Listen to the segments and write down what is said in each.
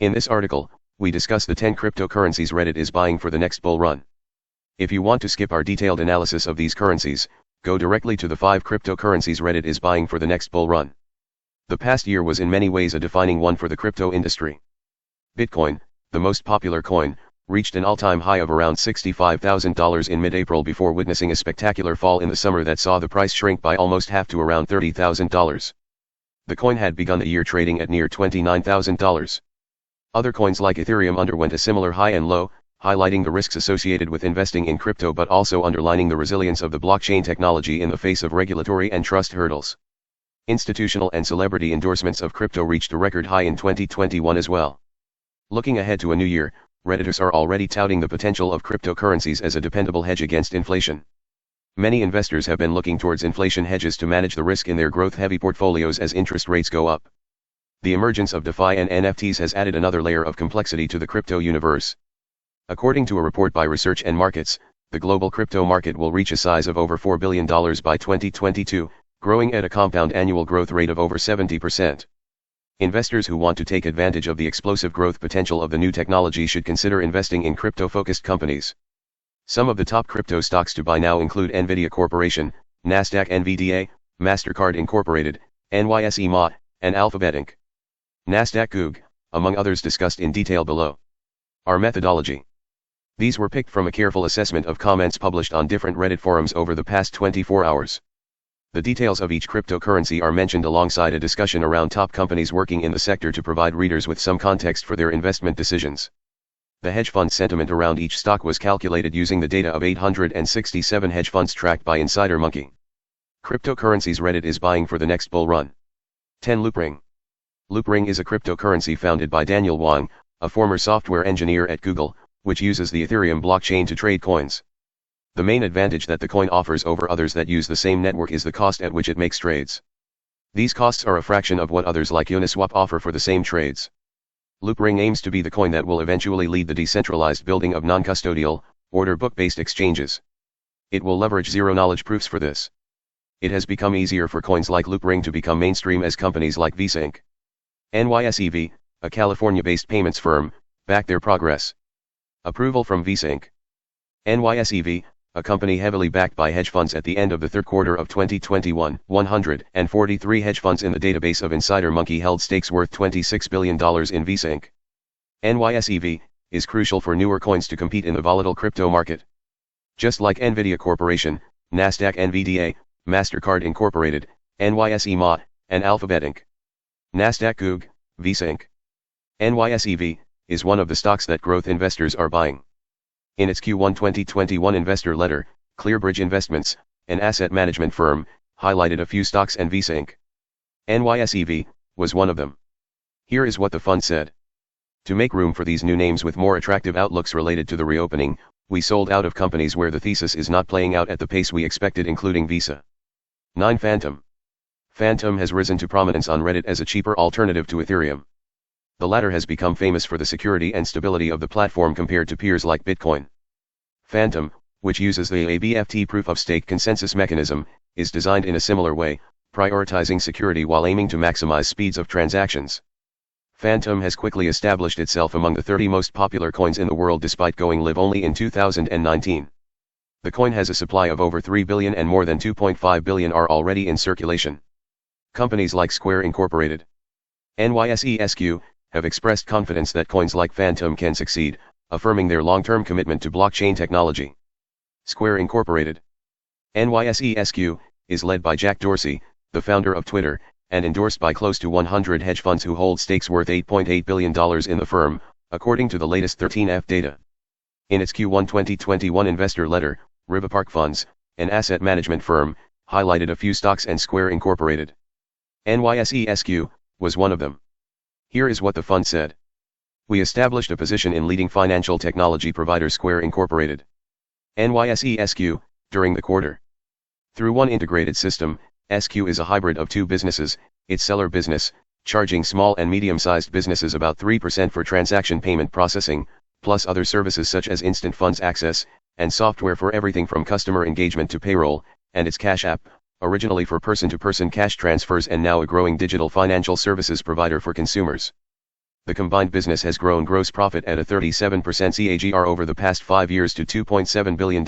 In this article, we discuss the 10 cryptocurrencies Reddit is buying for the next bull run. If you want to skip our detailed analysis of these currencies, go directly to the 5 cryptocurrencies Reddit is buying for the next bull run. The past year was in many ways a defining one for the crypto industry. Bitcoin, the most popular coin, reached an all-time high of around $65,000 in mid-April before witnessing a spectacular fall in the summer that saw the price shrink by almost half to around $30,000. The coin had begun the year trading at near $29,000. Other coins like Ethereum underwent a similar high and low, highlighting the risks associated with investing in crypto but also underlining the resilience of the blockchain technology in the face of regulatory and trust hurdles. Institutional and celebrity endorsements of crypto reached a record high in 2021 as well. Looking ahead to a new year, Redditors are already touting the potential of cryptocurrencies as a dependable hedge against inflation. Many investors have been looking towards inflation hedges to manage the risk in their growth-heavy portfolios as interest rates go up. The emergence of DeFi and NFTs has added another layer of complexity to the crypto universe. According to a report by Research and Markets, the global crypto market will reach a size of over $4 billion by 2022, growing at a compound annual growth rate of over 70%. Investors who want to take advantage of the explosive growth potential of the new technology should consider investing in crypto-focused companies. Some of the top crypto stocks to buy now include Nvidia Corporation, Nasdaq NVDA, MasterCard Incorporated, NYSE MOT, and Alphabet Inc. Nasdaq GUG, among others discussed in detail below. Our methodology. These were picked from a careful assessment of comments published on different Reddit forums over the past 24 hours. The details of each cryptocurrency are mentioned alongside a discussion around top companies working in the sector to provide readers with some context for their investment decisions. The hedge fund sentiment around each stock was calculated using the data of 867 hedge funds tracked by InsiderMonkey. Cryptocurrencies Reddit is buying for the next bull run. 10. Loopring. Loopring is a cryptocurrency founded by Daniel Wang, a former software engineer at Google, which uses the Ethereum blockchain to trade coins. The main advantage that the coin offers over others that use the same network is the cost at which it makes trades. These costs are a fraction of what others like Uniswap offer for the same trades. Loopring aims to be the coin that will eventually lead the decentralized building of non-custodial, order book-based exchanges. It will leverage zero-knowledge proofs for this. It has become easier for coins like Loopring to become mainstream as companies like Visa Inc. NYSE, a California-based payments firm, back their progress. Approval from Visa Inc. NYSE, a company heavily backed by hedge funds at the end of the third quarter of 2021, 143 hedge funds in the database of InsiderMonkey held stakes worth $26 billion in Visa Inc. NYSE, is crucial for newer coins to compete in the volatile crypto market. Just like Nvidia Corporation, Nasdaq NVDA, MasterCard Incorporated, NYSE MOT, and Alphabet Inc. Nasdaq GUG, Visa Inc. NYSE, is one of the stocks that growth investors are buying. In its Q1 2021 investor letter, ClearBridge Investments, an asset management firm, highlighted a few stocks and Visa Inc. NYSE, was one of them. Here is what the fund said. To make room for these new names with more attractive outlooks related to the reopening, we sold out of companies where the thesis is not playing out at the pace we expected, including Visa. 9. Phantom. Phantom has risen to prominence on Reddit as a cheaper alternative to Ethereum. The latter has become famous for the security and stability of the platform compared to peers like Bitcoin. Phantom, which uses the ABFT proof-of-stake consensus mechanism, is designed in a similar way, prioritizing security while aiming to maximize speeds of transactions. Phantom has quickly established itself among the 30 most popular coins in the world despite going live only in 2019. The coin has a supply of over 3 billion and more than 2.5 billion are already in circulation. Companies like Square Incorporated, NYSE have expressed confidence that coins like Phantom can succeed, affirming their long-term commitment to blockchain technology. Square Incorporated, NYSE, is led by Jack Dorsey, the founder of Twitter, and endorsed by close to 100 hedge funds who hold stakes worth $8.8 billion in the firm, according to the latest 13F data. In its Q1 2021 investor letter, Riverpark Funds, an asset management firm, highlighted a few stocks and Square Incorporated. NYSE was one of them. Here is what the fund said. We established a position in leading financial technology provider Square Incorporated. NYSE during the quarter. Through one integrated system, SQ is a hybrid of two businesses, its seller business, charging small and medium-sized businesses about 3% for transaction payment processing, plus other services such as instant funds access, and software for everything from customer engagement to payroll, and its Cash App, originally for person-to-person cash transfers and now a growing digital financial services provider for consumers. The combined business has grown gross profit at a 37% CAGR over the past 5 years to $2.7 billion.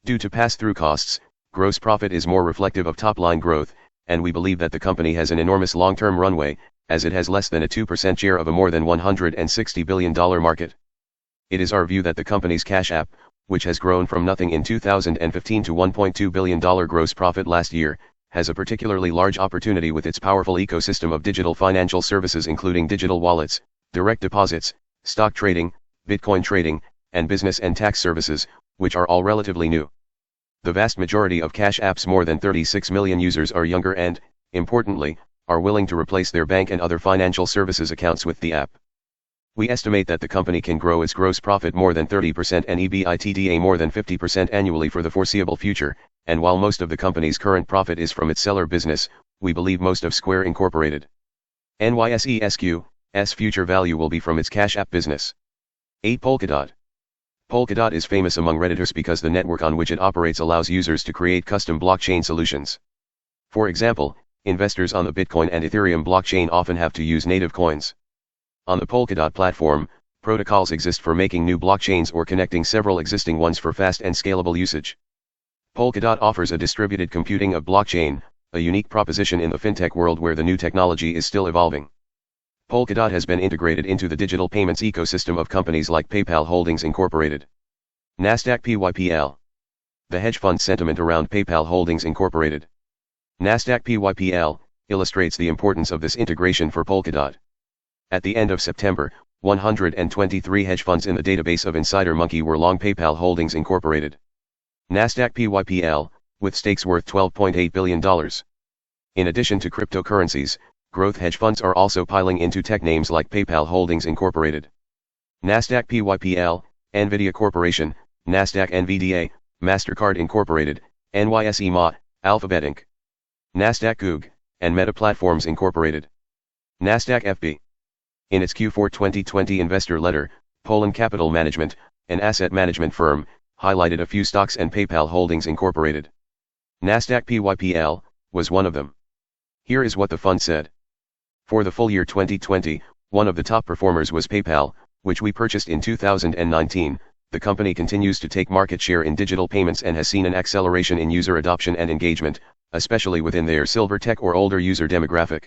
Due to pass-through costs, gross profit is more reflective of top-line growth, and we believe that the company has an enormous long-term runway, as it has less than a 2% share of a more than $160 billion market. It is our view that the company's Cash App, which has grown from nothing in 2015 to $1.2 billion gross profit last year, has a particularly large opportunity with its powerful ecosystem of digital financial services including digital wallets, direct deposits, stock trading, Bitcoin trading, and business and tax services, which are all relatively new. The vast majority of Cash App's more than 36 million users are younger and, importantly, are willing to replace their bank and other financial services accounts with the app. We estimate that the company can grow its gross profit more than 30% and EBITDA more than 50% annually for the foreseeable future, and while most of the company's current profit is from its seller business, we believe most of Square Incorporated NYSESQ's future value will be from its Cash App business. 8. Polkadot. Polkadot is famous among Redditors because the network on which it operates allows users to create custom blockchain solutions. For example, investors on the Bitcoin and Ethereum blockchain often have to use native coins. On the Polkadot platform, protocols exist for making new blockchains or connecting several existing ones for fast and scalable usage. Polkadot offers a distributed computing of blockchain, a unique proposition in the fintech world where the new technology is still evolving. Polkadot has been integrated into the digital payments ecosystem of companies like PayPal Holdings Incorporated. Nasdaq PYPL. The hedge fund sentiment around PayPal Holdings Incorporated. Nasdaq PYPL illustrates the importance of this integration for Polkadot. At the end of September, 123 hedge funds in the database of Insider Monkey were long PayPal Holdings Incorporated. Nasdaq PYPL, with stakes worth $12.8 billion. In addition to cryptocurrencies, growth hedge funds are also piling into tech names like PayPal Holdings Incorporated. Nasdaq PYPL, Nvidia Corporation, Nasdaq NVDA, MasterCard Incorporated, NYSE MA, Alphabet Inc. Nasdaq Goog, and Meta Platforms Incorporated. Nasdaq FB. In its Q4 2020 investor letter, Polygon Capital Management, an asset management firm, highlighted a few stocks and PayPal Holdings Incorporated. Nasdaq PYPL was one of them. Here is what the fund said. For the full year 2020, one of the top performers was PayPal, which we purchased in 2019. The company continues to take market share in digital payments and has seen an acceleration in user adoption and engagement, especially within their silver tech or older user demographic.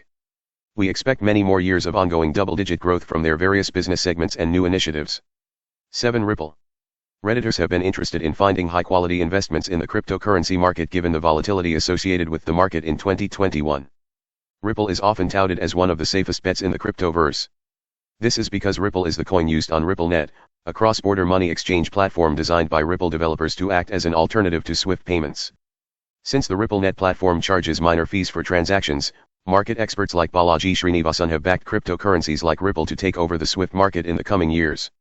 We expect many more years of ongoing double-digit growth from their various business segments and new initiatives. 7. Ripple. Redditors have been interested in finding high-quality investments in the cryptocurrency market given the volatility associated with the market in 2021. Ripple is often touted as one of the safest bets in the cryptoverse. This is because Ripple is the coin used on RippleNet, a cross-border money exchange platform designed by Ripple developers to act as an alternative to SWIFT payments. Since the RippleNet platform charges minor fees for transactions, market experts like Balaji Srinivasan have backed cryptocurrencies like Ripple to take over the SWIFT market in the coming years.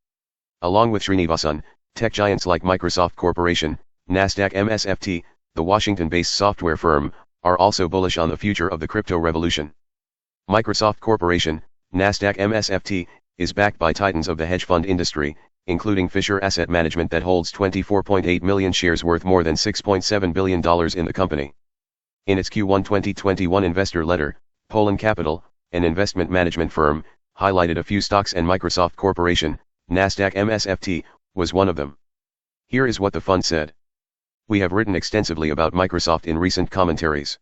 Along with Srinivasan, tech giants like Microsoft Corporation, Nasdaq MSFT, the Washington-based software firm, are also bullish on the future of the crypto revolution. Microsoft Corporation, Nasdaq MSFT, is backed by titans of the hedge fund industry, including Fisher Asset Management that holds 24.8 million shares worth more than $6.7 billion in the company. In its Q1 2021 investor letter, Polygon Capital, an investment management firm, highlighted a few stocks and Microsoft Corporation, Nasdaq MSFT, was one of them. Here is what the fund said. We have written extensively about Microsoft in recent commentaries.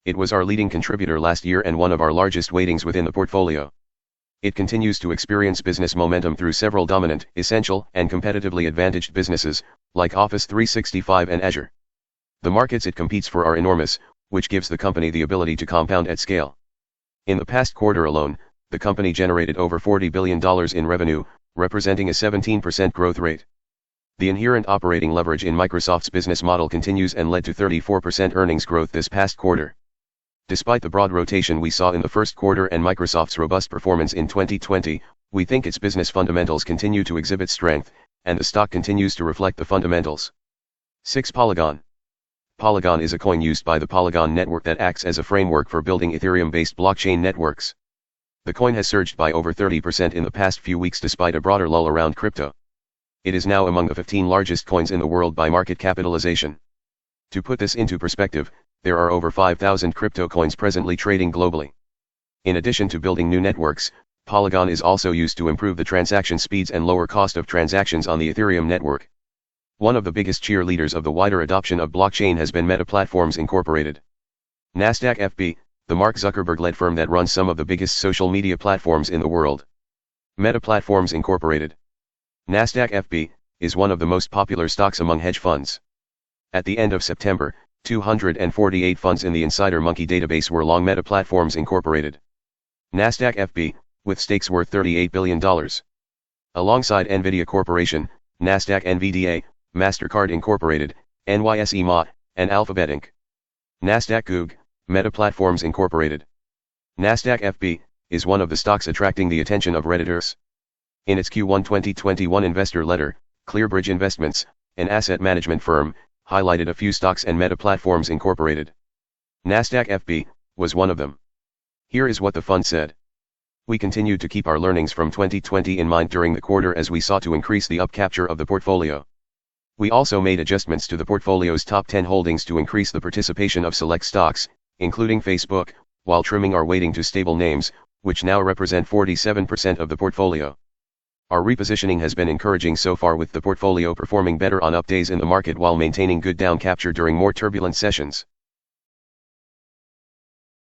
It was our leading contributor last year and one of our largest weightings within the portfolio. It continues to experience business momentum through several dominant, essential, and competitively advantaged businesses, like Office 365 and Azure. The markets it competes for are enormous, which gives the company the ability to compound at scale. In the past quarter alone, the company generated over $40 billion in revenue, representing a 17% growth rate. The inherent operating leverage in Microsoft's business model continues and led to 34% earnings growth this past quarter. Despite the broad rotation we saw in the first quarter and Microsoft's robust performance in 2020, we think its business fundamentals continue to exhibit strength, and the stock continues to reflect the fundamentals. 6. Polygon. Polygon is a coin used by the Polygon network that acts as a framework for building Ethereum-based blockchain networks. The coin has surged by over 30% in the past few weeks despite a broader lull around crypto. It is now among the 15 largest coins in the world by market capitalization. To put this into perspective, there are over 5,000 crypto coins presently trading globally. In addition to building new networks, Polygon is also used to improve the transaction speeds and lower cost of transactions on the Ethereum network. One of the biggest cheerleaders of the wider adoption of blockchain has been Meta Platforms Incorporated. Nasdaq FB, the Mark Zuckerberg-led firm that runs some of the biggest social media platforms in the world. Meta Platforms Incorporated. Nasdaq FB is one of the most popular stocks among hedge funds. At the end of September, 248 funds in the Insider Monkey database were long Meta Platforms Incorporated. Nasdaq FB, with stakes worth $38 billion. Alongside Nvidia Corporation, Nasdaq NVDA, MasterCard Incorporated, NYSE MA, and Alphabet Inc. Nasdaq GUG, Meta Platforms Incorporated. Nasdaq FB is one of the stocks attracting the attention of Redditors. In its Q1 2021 investor letter, ClearBridge Investments, an asset management firm, highlighted a few stocks and Meta Platforms Incorporated. Nasdaq FB was one of them. Here is what the fund said. We continued to keep our learnings from 2020 in mind during the quarter as we sought to increase the upcapture of the portfolio. We also made adjustments to the portfolio's top 10 holdings to increase the participation of select stocks, including Facebook, while trimming our weighting to stable names, which now represent 47% of the portfolio. Our repositioning has been encouraging so far, with the portfolio performing better on up days in the market while maintaining good down capture during more turbulent sessions.